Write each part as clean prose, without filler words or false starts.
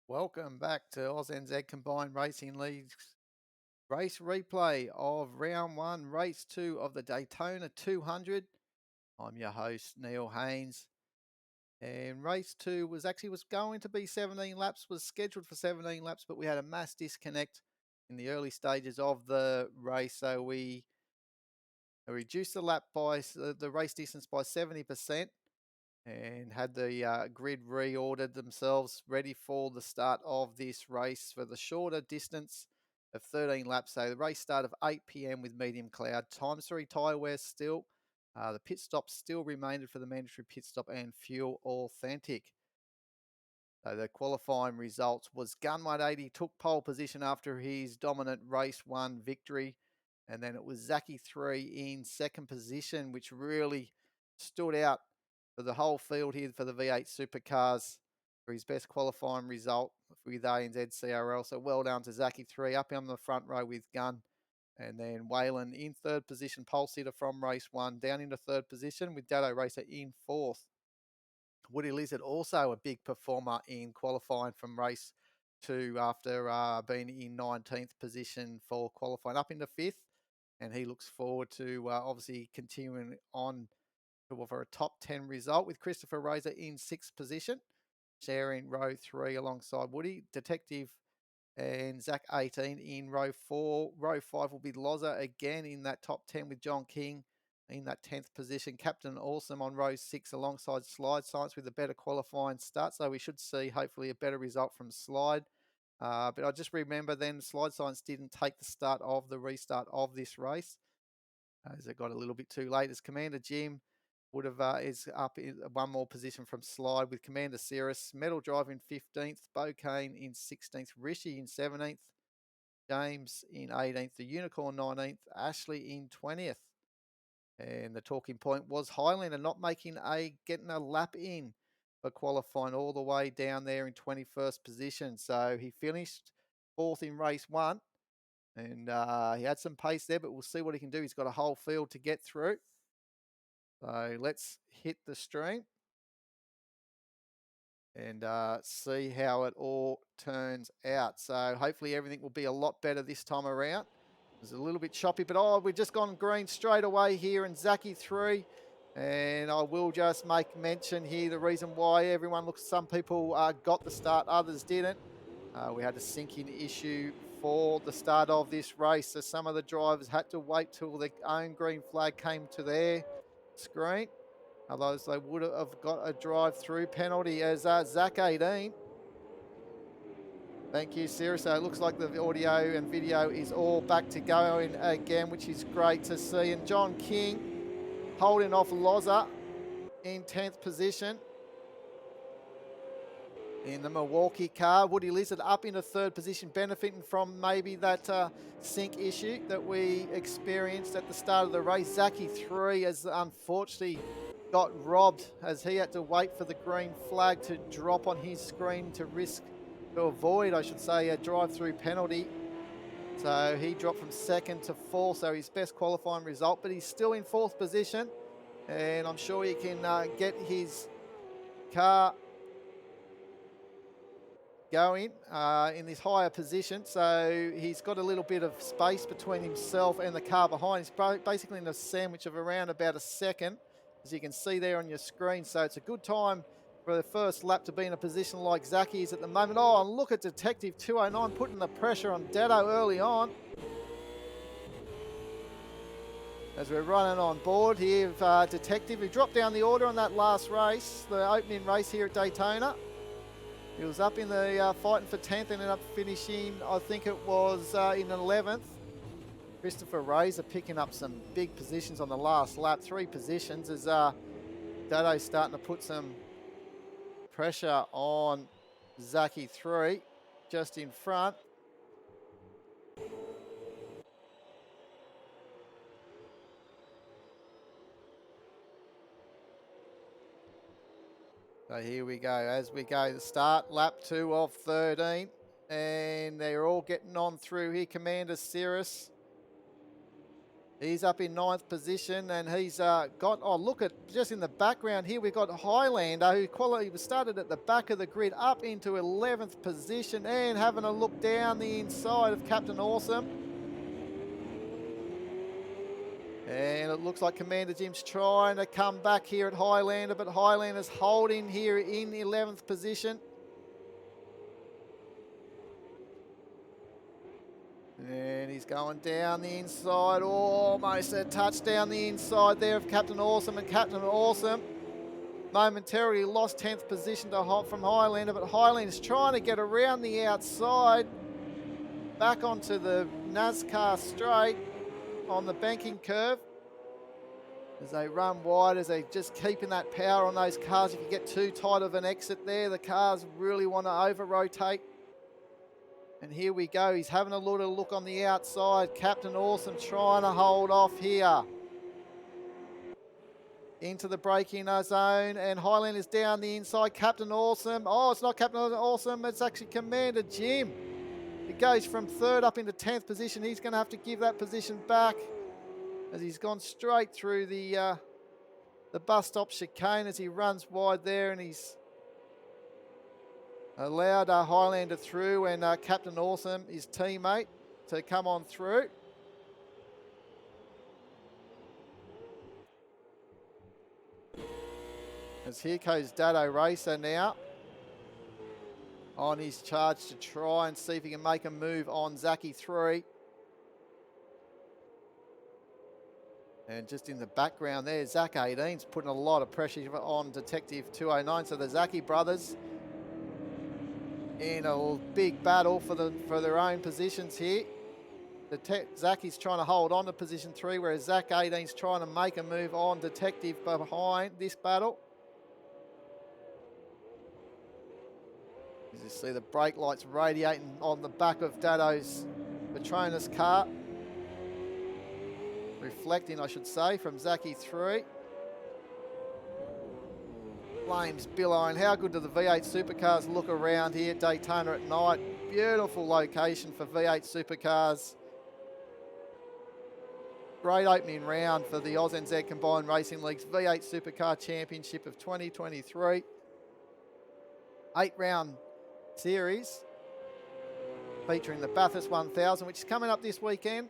Welcome back to ANZ Combined Racing League's race replay of round one, race two of the Daytona 200. I'm your host, Neil Haynes. And race two was going to be 17 laps, was scheduled for 17 laps, but we had a mass disconnect in the early stages of the race. So we reduced the race distance by 70%. And had the grid reordered themselves ready for the start of this race for the shorter distance of 13 laps. So the race started at 8 p.m. with medium cloud. Times 3 tyre wear still. The pit stop still remained for the mandatory pit stop and fuel authentic. So the qualifying results was Gun 180 took pole position after his dominant race one victory. And then it was Zaki 3 in second position, which really stood out for the whole field here for the V8 Supercars for his best qualifying result with ANZCRL. So well done to Zaki 3 up on the front row with Gun. And then Whalen in third position, pole sitter from race one, down into third position with Dado Racer in fourth. Woody Lizard also a big performer in qualifying from race two after being in 19th position for qualifying up into fifth. And he looks forward to obviously continuing on for a top 10 result with Christopher Razor in sixth position, sharing row three alongside Woody. Detective and Zach 18 in row four. Row five will be Loza again in that top 10 with John King in that 10th position. Captain Awesome on row six alongside Slide Science with a better qualifying start. So we should see hopefully a better result from Slide. But I just remember then Slide Science didn't take the start of the restart of this race as it got a little bit too late. As Commander Jim would have is up in one more position from Slide with Commander Cirrus, Metal Drive in 15th, Bo Kane in 16th, Rishi in 17th, James in 18th, the Unicorn 19th, Ashley in 20th. And the talking point was Highlander not getting a lap in for qualifying all the way down there in 21st position. So he finished fourth in race one. And he had some pace there, but we'll see what he can do. He's got a whole field to get through. So let's hit the stream and see how it all turns out. So hopefully everything will be a lot better this time around. It was a little bit choppy, but we've just gone green straight away here in Zaki 3. And I will just make mention here the reason why some people got the start, others didn't. We had a sinking issue for the start of this race. So some of the drivers had to wait till their own green flag came to their screen. Otherwise, they would have got a drive-through penalty as Zach 18. Thank you, Sarah. So it looks like the audio and video is all back to going again, which is great to see. And John King holding off Loza in 10th position in the Milwaukee car. Woody Lizard up into third position, benefiting from maybe that sink issue that we experienced at the start of the race. Zaki 3 has unfortunately got robbed as he had to wait for the green flag to drop on his screen to avoid, I should say, a drive-through penalty. So he dropped from second to fourth, so his best qualifying result, but he's still in fourth position, and I'm sure he can get his car going in this higher position. So he's got a little bit of space between himself and the car behind. He's basically in a sandwich of around about a second, as you can see there on your screen. So it's a good time for the first lap to be in a position like Zaki is at the moment. Oh, and look at Detective 209 putting the pressure on Dado early on. As we're running on board here, Detective, who dropped down the order on that last race, the opening race here at Daytona. He was up in the fighting for 10th, ended up finishing, I think it was in 11th. Christopher Razor picking up some big positions on the last lap, 3 positions, as Dado's starting to put some pressure on Zaki 3 just in front. So here we go, as we go, the start, lap 2 of 13. And they're all getting on through here. Commander Cirrus He's up in 9th position, and he's got, oh, look at, just in the background here, we've got Highlander, who quality started at the back of the grid, up into 11th position, and having a look down the inside of Captain Awesome. And it looks like Commander Jim's trying to come back here at Highlander, but Highlander's holding here in 11th position. And he's going down the inside, almost a touch down the inside there of Captain Awesome, and Captain Awesome momentarily lost 10th position from Highlander, but Highlander's trying to get around the outside, back onto the NASCAR straight on the banking curve. As they run wide, as they just keeping that power on those cars. If you get too tight of an exit there, the cars really want to over-rotate. And here we go. He's having a little look on the outside. Captain Awesome trying to hold off here. Into the braking zone, and Highlander's down the inside. Captain Awesome. Oh, it's not Captain Awesome. It's actually Commander Jim. It goes from 3rd up into 10th position. He's going to have to give that position back, as he's gone straight through the bus stop chicane as he runs wide there, and he's allowed Highlander through, and Captain Awesome, his teammate, to come on through. As here goes Dado Racer now on his charge to try and see if he can make a move on Zachy 3. And just in the background there, Zach 18's putting a lot of pressure on Detective 209. So the Zachy brothers in a big battle for their own positions here. Zachy's trying to hold on to position 3, whereas Zach 18's trying to make a move on Detective behind this battle. As you see the brake lights radiating on the back of Dado's Patronus car. Reflecting, I should say, from Zachy 3. Flames billowing. How good do the V8 Supercars look around here at Daytona at night? Beautiful location for V8 Supercars. Great opening round for the ANZCRL Combined Racing League's V8 Supercar Championship of 2023. 8-round series featuring the Bathurst 1000, which is coming up this weekend.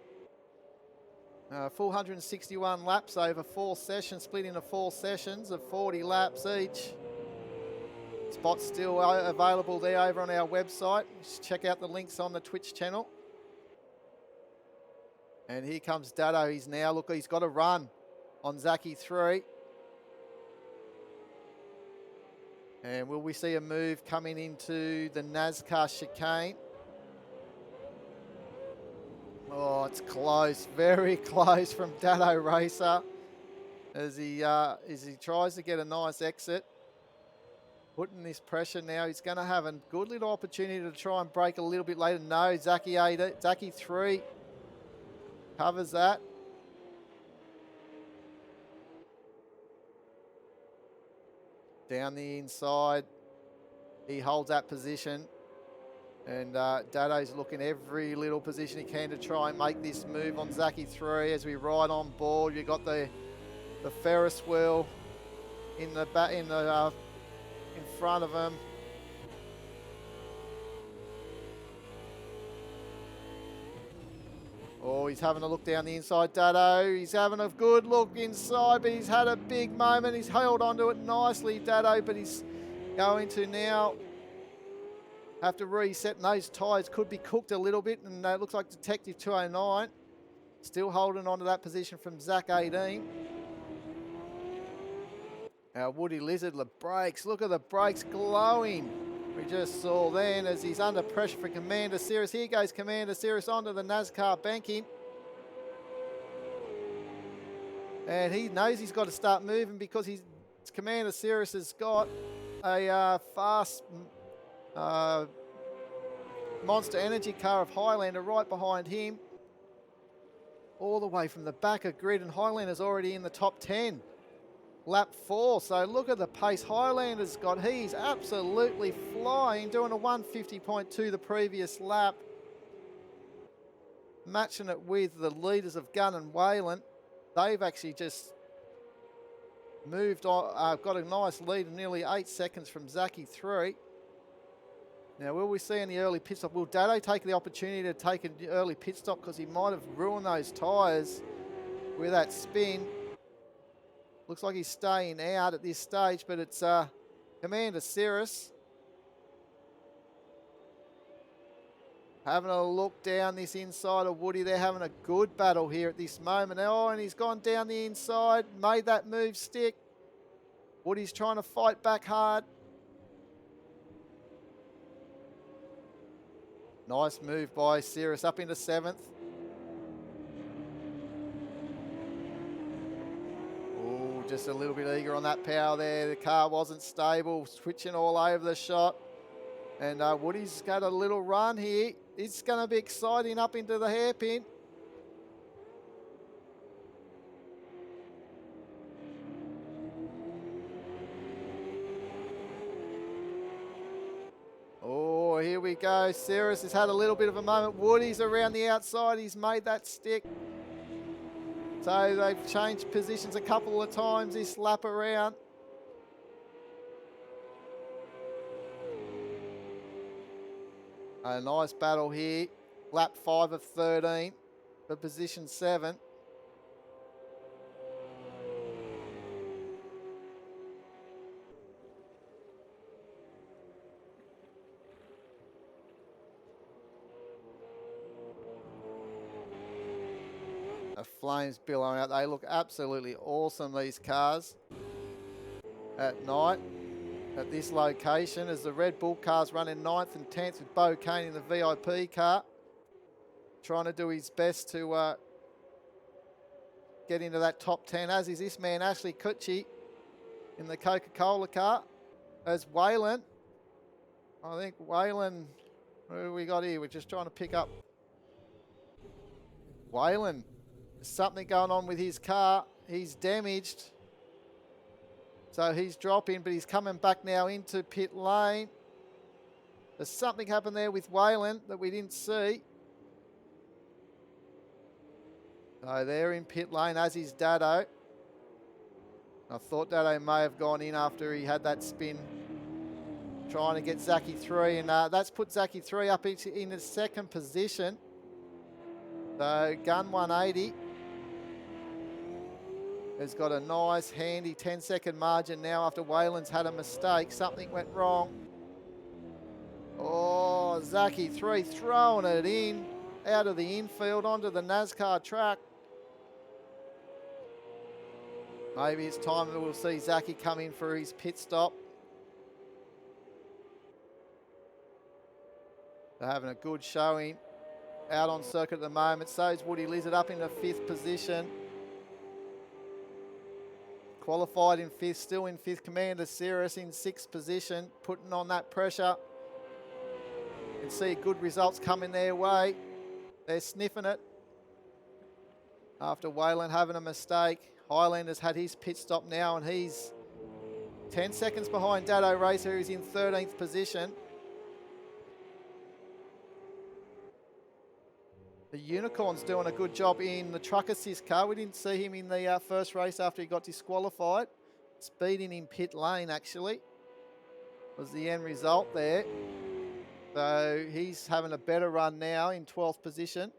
461 laps over 4 sessions, split into 4 sessions of 40 laps each. Spots still available there over on our website. Just check out the links on the Twitch channel. And here comes Dado. He's now, look, he's got a run on Zachy 3. And will we see a move coming into the NASCAR chicane? Oh, it's close, very close from Dado Racer as he tries to get a nice exit. Putting this pressure now. He's going to have a good little opportunity to try and break a little bit later. No, Zachy 3 covers that. Down the inside, he holds that position. And Dado's looking every little position he can to try and make this move on Zachy 3 as we ride on board. You've got the Ferris wheel in front of him. Oh, he's having a look down the inside, Dado. He's having a good look inside, but he's had a big moment. He's held onto it nicely, Dado, but he's going to now have to reset, and those tyres could be cooked a little bit, and it looks like Detective 209 still holding on to that position from Zach 18. Our Woody Lizard, the brakes, look at the brakes glowing. We just saw then as he's under pressure for Commander Cirrus. Here goes Commander Cirrus onto the NASCAR banking. And he knows he's got to start moving because Commander Cirrus has got a fast Monster Energy car of Highlander right behind him. All the way from the back of grid, and Highlander's already in the top 10. Lap 4, so look at the pace Highlander's got. He's absolutely flying, doing a 150.2 the previous lap. matching it with the leaders of Gunn and Whalen. They've actually just moved on, got a nice lead of nearly 8 seconds from Zaki 3. Now, will we see any early pit stop? Will Dado take the opportunity to take an early pit stop because he might have ruined those tyres with that spin? Looks like he's staying out at this stage, but it's Commander Cirrus having a look down this inside of Woody. They're having a good battle here at this moment. Oh, and he's gone down the inside, made that move stick. Woody's trying to fight back hard. Nice move by Cirrus up into 7th. Oh, just a little bit eager on that power there. The car wasn't stable, switching all over the shot. And Woody's got a little run here. It's going to be exciting up into the hairpin. Oh, here we go. Cirrus has had a little bit of a moment. Woody's around the outside. He's made that stick. So they've changed positions a couple of times this lap around. A nice battle here. Lap 5 of 13 for position 7. The flames billowing out. They look absolutely awesome, these cars, at night at this location, as the Red Bull cars running 9th and 10th with Bo Kane in the VIP car, trying to do his best to get into that top 10, as is this man Ashley Kutchi in the Coca-Cola car. As Whalen, I think Whalen, who have we got here? We're just trying to pick up Whalen. There's something going on with his car. He's damaged. So he's dropping, but he's coming back now into pit lane. There's something happened there with Whalen that we didn't see. So they're in pit lane, as is Dado. I thought Dado may have gone in after he had that spin, trying to get Zaki 3. And that's put Zaki 3 up in his 2nd position. So Gun 180 has got a nice handy 10-second margin now after Whalen's had a mistake. Something went wrong. Oh, Zaki 3 throwing it in, out of the infield onto the NASCAR track. Maybe it's time that we'll see Zaki come in for his pit stop. They're having a good showing out on circuit at the moment. So is Woody Lizard up in the 5th position. Qualified in 5th, still in 5th. Commander Cirrus in 6th position, putting on that pressure. You can see good results coming their way. They're sniffing it after Whalen having a mistake. Highlander's had his pit stop now, and he's 10 seconds behind Dado Racer, who's in 13th position. The Unicorn's doing a good job in the truck assist car. We didn't see him in the first race after he got disqualified. Speeding in pit lane, actually, was the end result there. So he's having a better run now in 12th position.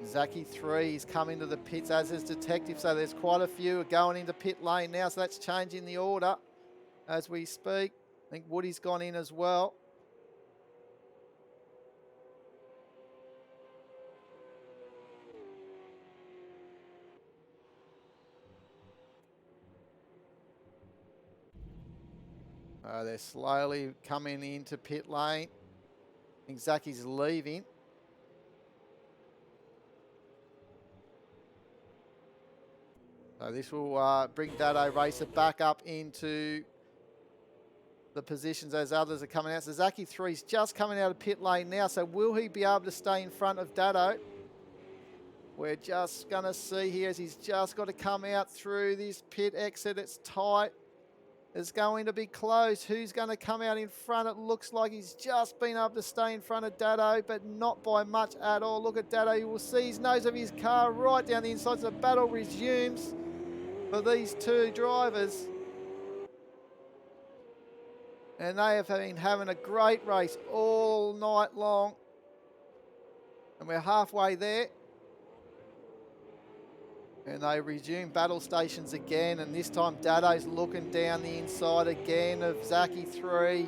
Zaki 3 is coming to the pits, as is Detective. So there's quite a few going into pit lane now. So that's changing the order as we speak. I think Woody's gone in as well. They're slowly coming into pit lane. I think Zaki's leaving. So this will bring Dado Racer back up into the positions as others are coming out. So Zaki 3's just coming out of pit lane now. So will he be able to stay in front of Dado? We're just going to see here as he's just got to come out through this pit exit. It's tight. is going to be close. Who's going to come out in front? It looks like he's just been able to stay in front of Dado, but not by much at all. Look at Dado. You will see his nose of his car right down the inside. So the battle resumes for these two drivers. And they have been having a great race all night long. And we're halfway there. And they resume battle stations again. And this time Dado's looking down the inside again of Zaki 3.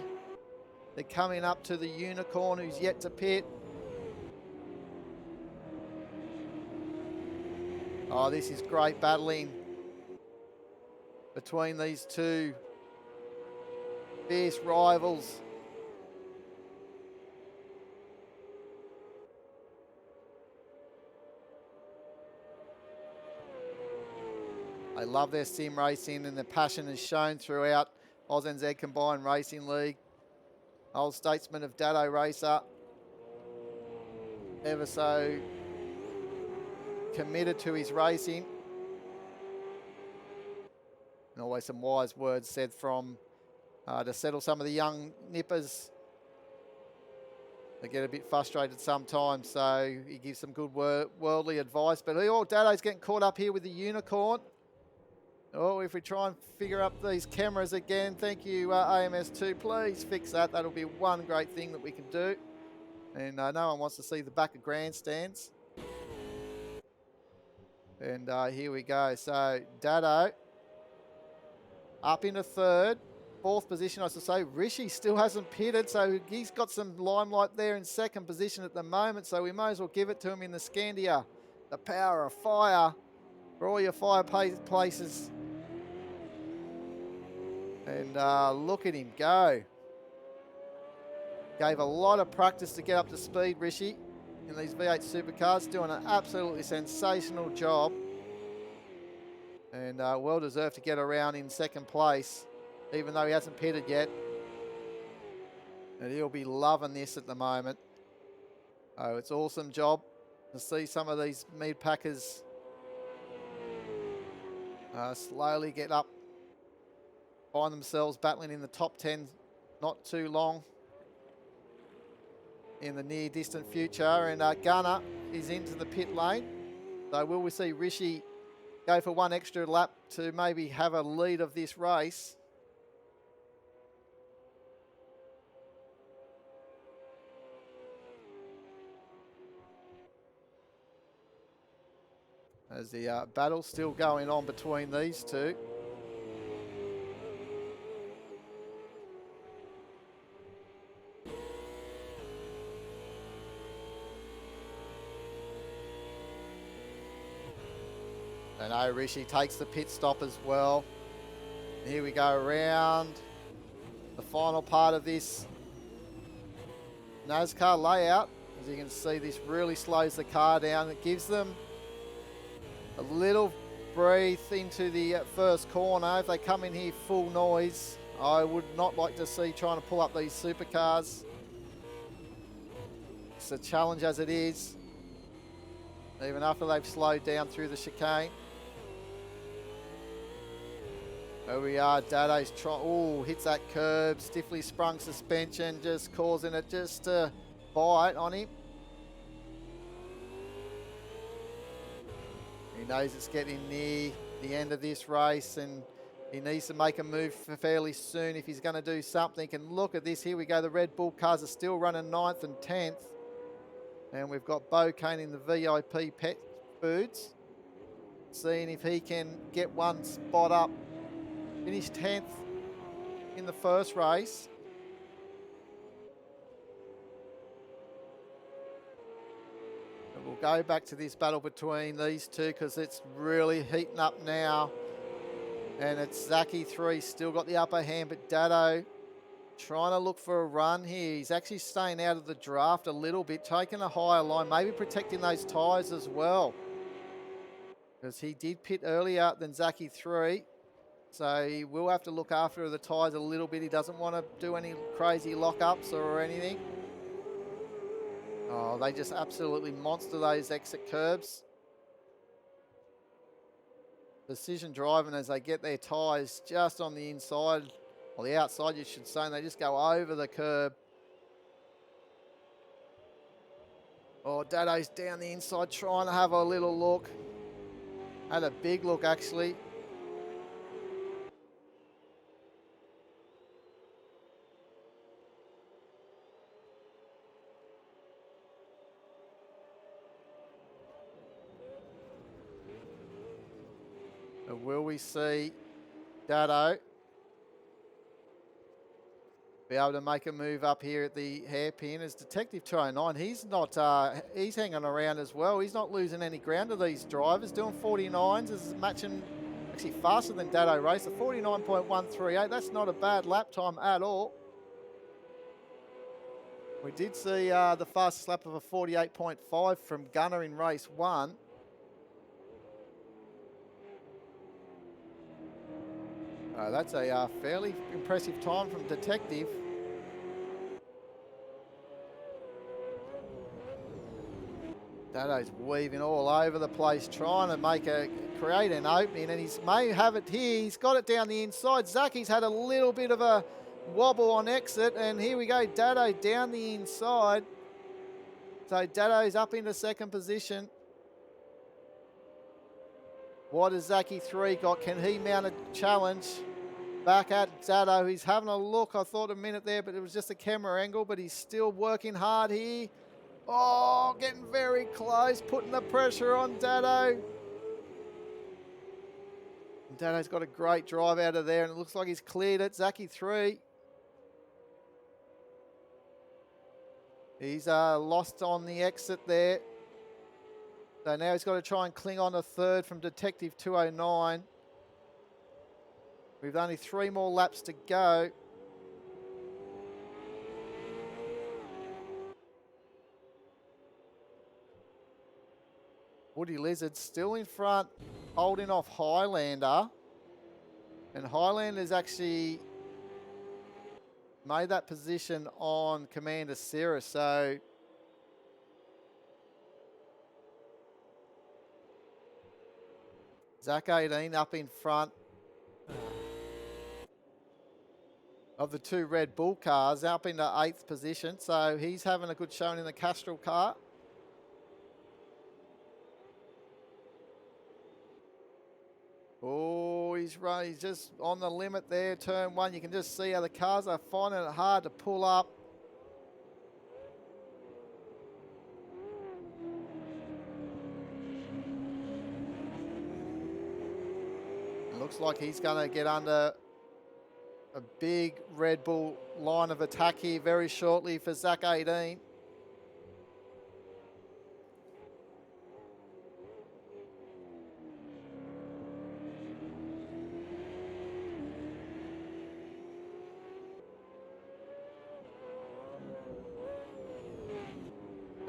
They're coming up to the Unicorn, who's yet to pit. Oh, this is great battling between these two fierce rivals. I love their sim racing, and the passion is shown throughout ANZ Combined Racing League. Old statesman of Dado racer, ever so committed to his racing. And always some wise words said from to settle some of the young nippers. They get a bit frustrated sometimes, so he gives some good worldly advice. But Dado's getting caught up here with the Unicorn. Oh, if we try and figure up these cameras again, thank you, AMS2, please fix that. That'll be one great thing that we can do. And no one wants to see the back of grandstands. And here we go. So Dado up into third. Fourth position, I should say. Rishi still hasn't pitted, so he's got some limelight there in second position at the moment, so we may as well give it to him in the Scandia. The power of fire for all your fire places. And look at him go. Gave a lot of practice to get up to speed, Rishi, in these V8 supercars, doing an absolutely sensational job. And well deserved to get around in second place, even though he hasn't pitted yet. And he'll be loving this at the moment. Oh, it's an awesome job to see some of these meat packers slowly get up, find themselves battling in the top 10 not too long in the near distant future. And Gunner is into the pit lane. So will we see Rishi go for one extra lap to maybe have a lead of this race? As the battle's still going on between these two. And Rishi takes the pit stop as well. And here we go around the final part of this NASCAR layout. As you can see, this really slows the car down. It gives them a little breathe into the first corner. If they come in here full noise, I would not like to see trying to pull up these supercars. It's a challenge as it is, even after they've slowed down through the chicane. There we are, Dado's hits that curb, stiffly sprung suspension, just causing it just to bite on him. He knows it's getting near the end of this race and he needs to make a move fairly soon if he's going to do something. And look at this, here we go, the Red Bull cars are still running 9th and 10th. And we've got Bo Kane in the VIP pet foods, seeing if he can get one spot up. Finished 10th in the first race. And we'll go back to this battle between these two because it's really heating up now. And it's Zaki 3 still got the upper hand, but Dado trying to look for a run here. He's actually staying out of the draft a little bit, taking a higher line, maybe protecting those tyres as well. Because he did pit earlier than Zaki 3. So he will have to look after the tyres a little bit. He doesn't want to do any crazy lockups or anything. Oh, they just absolutely monster those exit curbs. Precision driving as they get their tyres just on the inside Well, the outside, you should say, and they just go over the curb. Oh, Dado's down the inside trying to have a little look. Had a big look, actually. And will we see Dado be able to make a move up here at the hairpin? As Detective 209, he's not, he's hanging around as well. He's not losing any ground to these drivers. Doing 49s is matching actually faster than Dado race. A 49.138. That's not a bad lap time at all. We did see the fastest lap of a 48.5 from Gunner in race 1. That's a fairly impressive time from Detective. Dado's weaving all over the place, trying to create an opening, and he may have it here. He's got it down the inside. Zacky's had a little bit of a wobble on exit, and here we go, Dado down the inside. So Dado's up into second position. What has Zacky 3 got? Can he mount a challenge? Back at Dado. He's having a look. I thought a minute there, but it was just a camera angle, but he's still working hard here. Oh, getting very close, putting the pressure on Dado. Dado's got a great drive out of there, and it looks like he's cleared it. Zacky 3. He's lost on the exit there. So now he's got to try and cling on to third from Detective 209. We've only 3 more laps to go. Woody Lizard still in front, holding off Highlander. And Highlander's actually made that position on Commander Sarah. So Zach 18 up in front of the 2 Red Bull cars, up into 8th position. So he's having a good showing in the Castrol car. Oh, he's just on the limit there, turn 1. You can just see how the cars are finding it hard to pull up. It looks like he's going to get under a big Red Bull line of attack here very shortly for Zach 18.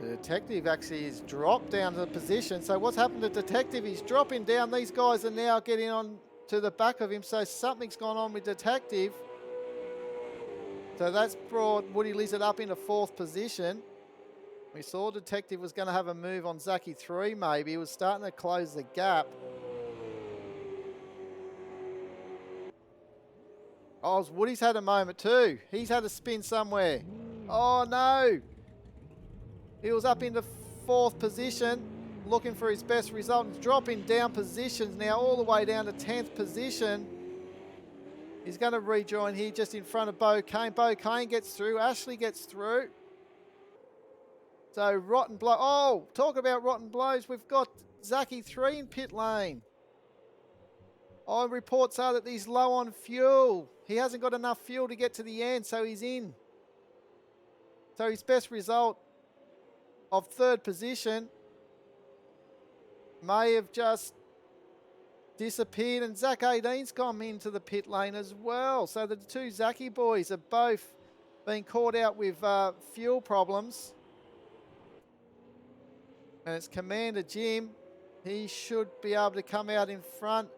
The Detective actually has dropped down to the position. So what's happened to Detective? He's dropping down. These guys are now getting on to the back of him. So something's gone on with Detective. So that's brought Woody Lizard up into 4th position. We saw Detective was going to have a move on Zacky 3 maybe. He was starting to close the gap. Oh, Woody's had a moment too. He's had a spin somewhere. Oh no! He was up into 4th position, looking for his best result. He's dropping down positions now, all the way down to 10th position. He's going to rejoin here just in front of Bo Kane. Bo Kane gets through. Ashley gets through. So rotten blow. Oh, talk about rotten blows. We've got Zacky 3 in pit lane. Oh, reports are that he's low on fuel. He hasn't got enough fuel to get to the end, so he's in. So his best result of 3rd position may have just disappeared, and Zach 18's gone into the pit lane as well. So the 2 Zacky boys are both being caught out with fuel problems. And it's Commander Jim. He should be able to come out in front.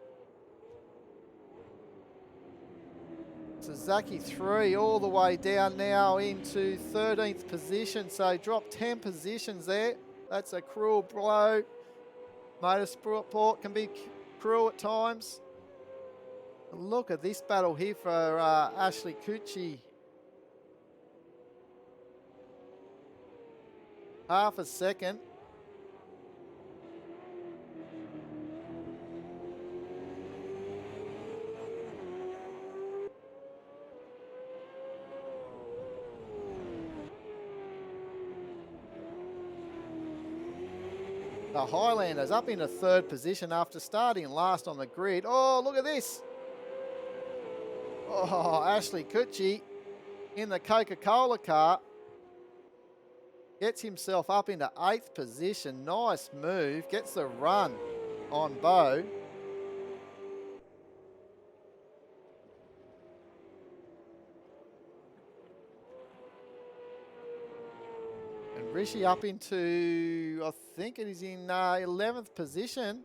So Zacky 3 all the way down now into 13th position. So dropped 10 positions there. That's a cruel blow. Motorsport can be cruel at times. Look at this battle here for Ashley Coochie. Half a second. The Highlanders up into third position after starting last on the grid. Oh, look at this. Oh, Ashley Coochie in the Coca-Cola car gets himself up into 8th position. Nice move. Gets the run on Bo. And Rishi up into, I think it is in 11th position.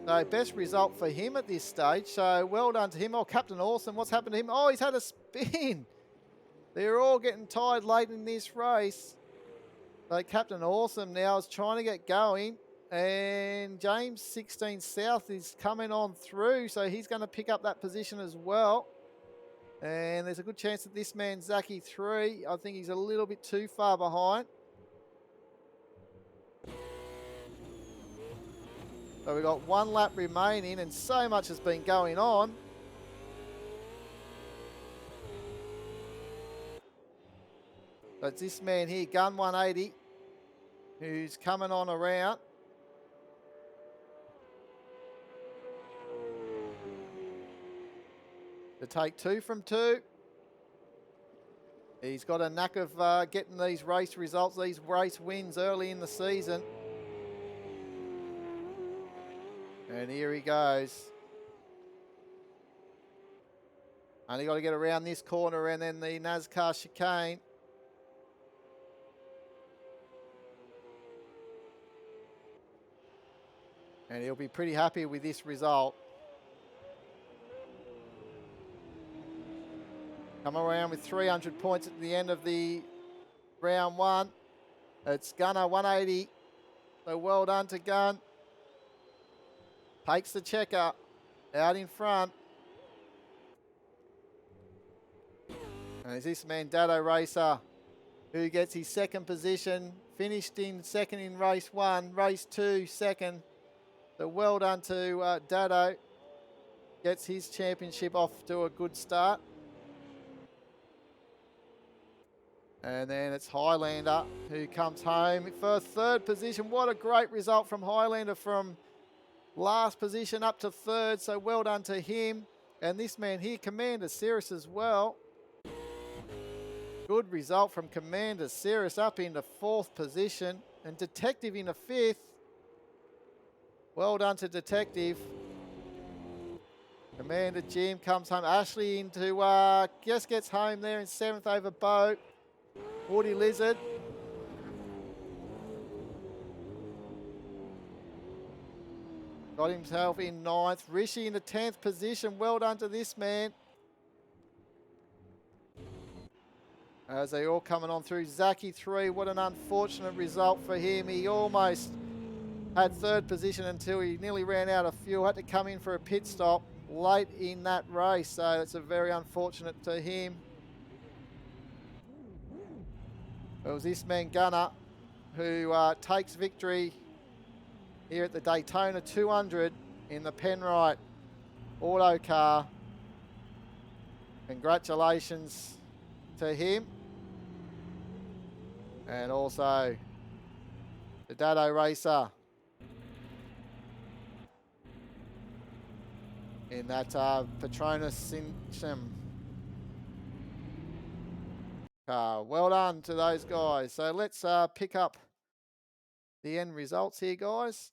So best result for him at this stage. So well done to him. Oh, Captain Awesome, what's happened to him? Oh, he's had a spin. They're all getting tired late in this race. So Captain Awesome now is trying to get going. And James 16 South is coming on through. So he's going to pick up that position as well. And there's a good chance that this man, Zaki 3, I think he's a little bit too far behind. So we've got 1 lap remaining and so much has been going on. So it's this man here, Gun 180, who's coming on around. To take 2 from 2. He's got a knack of getting these race results, these race wins early in the season. And here he goes. Only got to get around this corner and then the NASCAR chicane. And he'll be pretty happy with this result. Come around with 300 points at the end of the round 1. It's Gunner 180. So well done to Gun. Takes the checker out in front. And it's this man, Dado Racer, who gets his 2nd position. Finished in 2nd in race 1. Race 2, 2nd. So well done to Dado. Gets his championship off to a good start. And then it's Highlander who comes home for 3rd position. What a great result from Highlander from last position up to 3rd. So well done to him. And this man here, Commander Cirrus as well. Good result from Commander Cirrus up into 4th position. And Detective into 5th. Well done to Detective. Commander Jim comes home. Ashley into, just gets home there in 7th over Bo. Woody Lizard. Got himself in 9th. Rishi in the 10th position. Well done to this man. As they all coming on through. Zaki 3, what an unfortunate result for him. He almost had 3rd position until he nearly ran out of fuel. Had to come in for a pit stop late in that race. So that's a very unfortunate to him. It was this man, Gunner, who takes victory here at the Daytona 200 in the Penrite Auto Car. Congratulations to him. And also the Dado Racer in that Patronus car. Well done to those guys. So let's pick up the end results here, guys.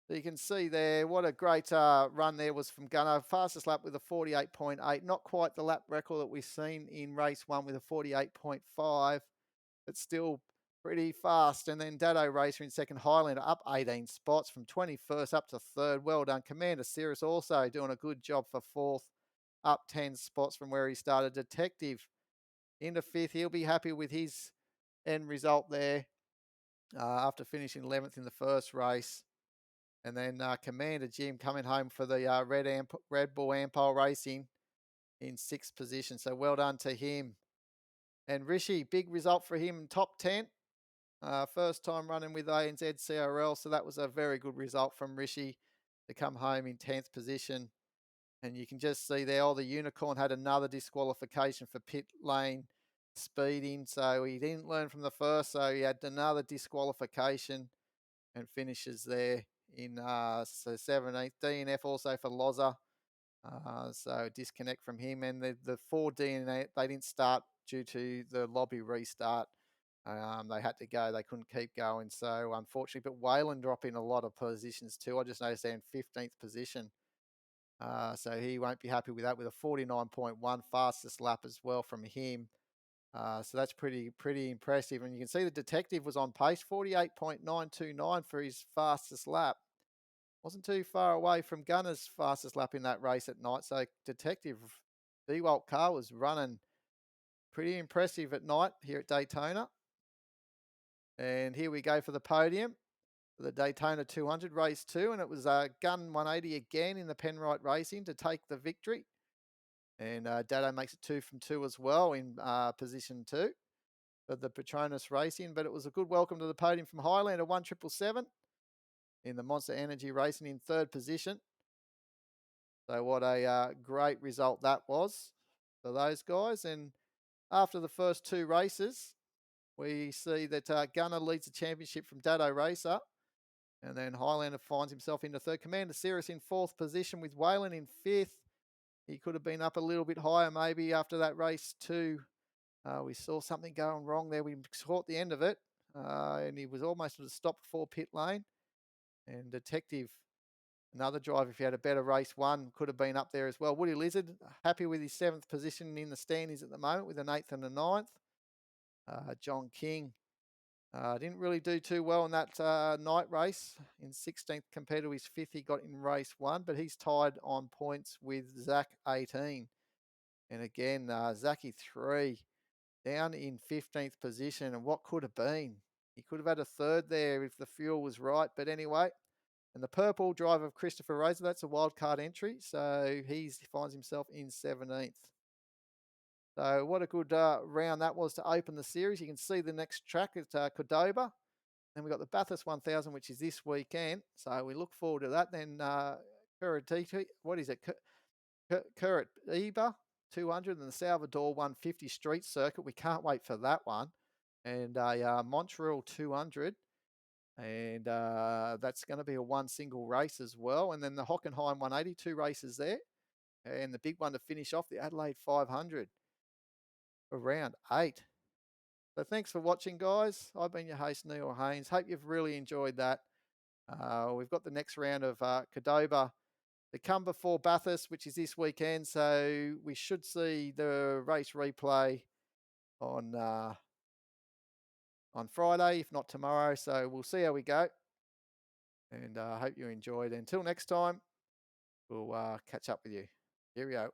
So you can see there what a great run there was from Gunner. Fastest lap with a 48.8. Not quite the lap record that we've seen in race 1 with a 48.5, but still pretty fast. And then Dado Racer in 2nd. Highlander up 18 spots from 21st up to 3rd. Well done. Commander Cirrus also doing a good job for 4th, up 10 spots from where he started. Detective into 5th. He'll be happy with his end result there after finishing 11th in the first race. And then Commander Jim coming home for the Red Bull Ampol Racing in 6th position. So well done to him. And Rishi, big result for him, top 10. First time running with ANZCRL, so that was a very good result from Rishi to come home in 10th position. And you can just see there, the Unicorn had another disqualification for pit lane speeding. So he didn't learn from the first, so he had another disqualification and finishes there in 17th. DNF also for Loza. So disconnect from him. And the 4 DNA, they didn't start due to the lobby restart. They had to go. They couldn't keep going. So unfortunately, but Wayland dropping a lot of positions too. I just noticed they're in 15th position. So he won't be happy with that, with a 49.1 fastest lap as well from him. So that's pretty impressive. And you can see the detective was on pace, 48.929 for his fastest lap. Wasn't too far away from Gunner's fastest lap in that race at night. So detective Dewalt car was running pretty impressive at night here at Daytona. And here we go for the podium for the Daytona 200 race 2. And it was Gun 180 again in the Penrite Racing to take the victory. And Dado makes it 2 from 2 as well in position 2 for the Petronas Racing. But it was a good welcome to the podium from Highlander 1777 in the Monster Energy Racing in 3rd position. So what a great result that was for those guys. And after the first 2 races, we see that Gunner leads the championship from Dado Racer. And then Highlander finds himself into 3rd. Commander Cirrus in 4th position with Wayland in 5th. He could have been up a little bit higher maybe after that race 2. We saw something going wrong there. We caught the end of it. And he was almost at a stop before pit lane. And Detective, another driver, if he had a better race 1, could have been up there as well. Woody Lizard, happy with his 7th position in the standings at the moment with an 8th and a 9th. John King didn't really do too well in that night race in 16th compared to his 5th he got in race 1, but he's tied on points with Zach 18. And again, Zachy 3 down in 15th position, and what could have been? He could have had a 3rd there if the fuel was right, but anyway. And the purple driver of Christopher Razor, that's a wild card entry, so he finds himself in 17th. So what a good round that was to open the series. You can see the next track at Cordoba. Then we've got the Bathurst 1000, which is this weekend. So we look forward to that. Then Curitiba, what is it? Curitiba 200 and the Salvador 150 street circuit. We can't wait for that one. And Montreal 200. And that's going to be a 1 single race as well. And then the Hockenheim 180, 2 races there. And the big one to finish off, the Adelaide 500 for round 8. So thanks for watching, guys. I've been your host, Neil Haynes. Hope you've really enjoyed that. We've got the next round of Cordoba to come before Bathurst, which is this weekend. So we should see the race replay on Friday, if not tomorrow. So we'll see how we go. And I hope you enjoyed. Until next time, we'll catch up with you. Cheerio.